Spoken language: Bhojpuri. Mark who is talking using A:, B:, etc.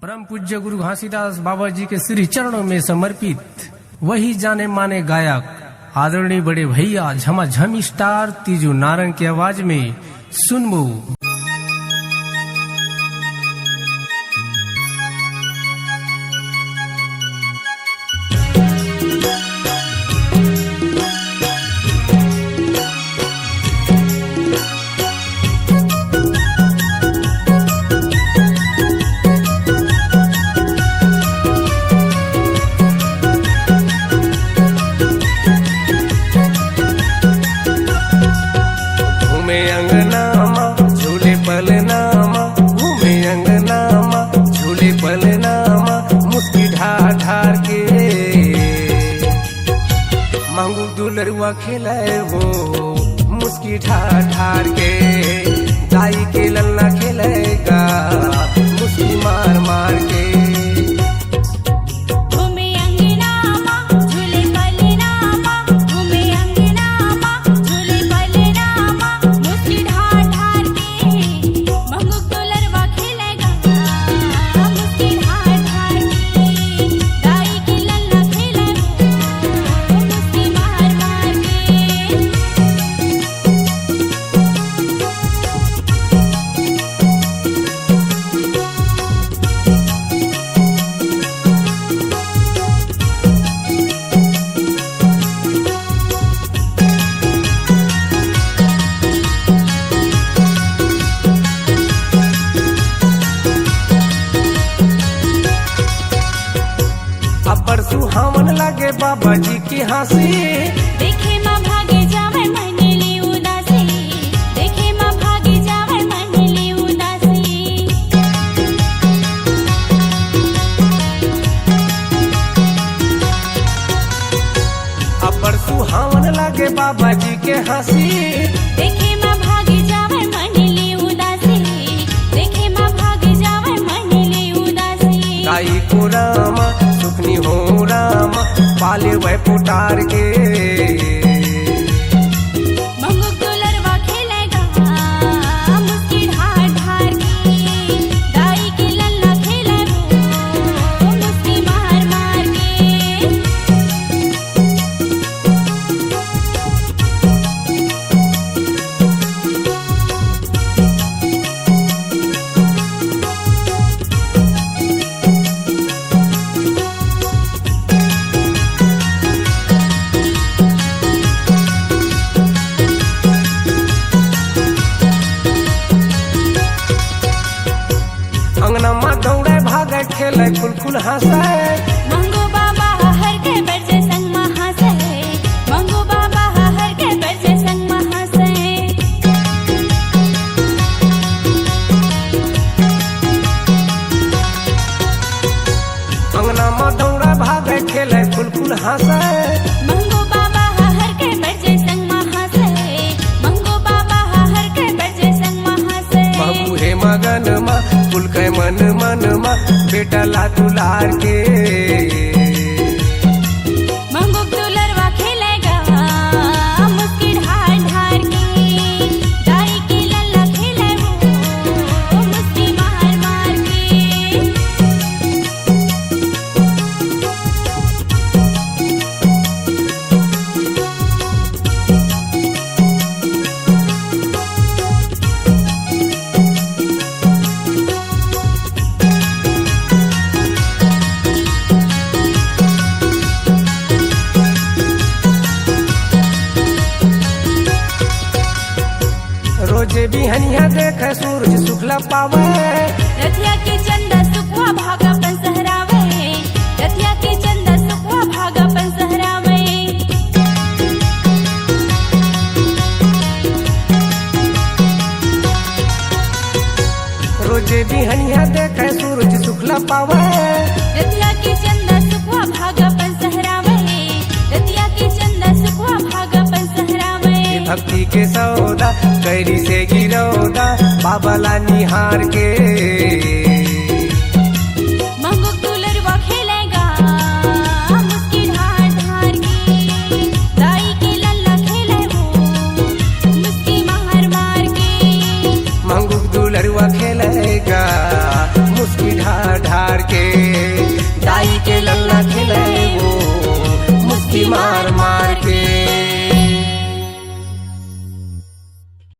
A: परम पूज्य गुरु घासीदास बाबा जी के श्री चरणों में समर्पित वही जाने माने गायक आदरणीय बड़े भैया झमाझम स्टार तीजू नारंग की आवाज में सुनबो।
B: दुलरुआ खेलाए वो मुस्की ठार ठार के दाई के लल्ला खेलेगा मुस्की मार मार के। अपर सुहावन लगे बाबा जी की हंसी,
C: देखे माँ भागे जावे मनली उदासी, देखे माँ भागे जावे मनली उदासी।
B: अपर सुहावन लगे बाबा जी के हंसी,
C: देखे माँ भागे जावे मनली उदासी, देखे माँ भागे जावे मनली उदासी।
B: गाई को रामा सुखनी हो रामा पाले वह पुटार के
C: मंगुक दुलरवा खेलेगा मुस्की ढार ढार के दाई के लल्ला खेले वो मुस्की मार मार के।
B: अंगना में दौड़े भागे खेले खुल खुल हंसे,
C: मंगू बाबा हर के बरसे संग महासे, मंगू बाबा हर के बरसे संग महासे।
B: अंगना में दौड़े भागे खेले खुल खुल हंसे,
C: मंगू बाबा हर के बरसे संग महासे, मंगू बाबा हर के बरसे संग महासे।
B: बाबू हे मगन मा फुल के मन मन मा बेटा ला दुलार के
C: मंगुक दुलरवा खेलेगा मुस्की ढार ढार के दाई की लल्ला खेले वो मुस्की मार मार के।
B: रोजे बिहनिया देखे सूरज शुक्ला पावे,
C: रथिया के चंदा सुखवा भागा पन सहरावे, रथिया के चंदा सुखवा भागा पन सहरावे।
B: रोजे बिहनिया देखे सूरज शुक्ला पावे,
C: रथिया के चंदा सुखवा भागा पन सहरावे, रथिया के चंदा सुखवा भागा पन सहरावे।
B: भक्ति के सौदा कैरी से गिरौदा बाबा ला निहार के
C: मंगुक दुलरवा खेलेगा मुस्की ढार ढार के दाई के लल्ला खेले वो मुस्की मार मार के।
B: मंगुक दुलरुआ खेलेगा मुस्की ढार ढार ठार के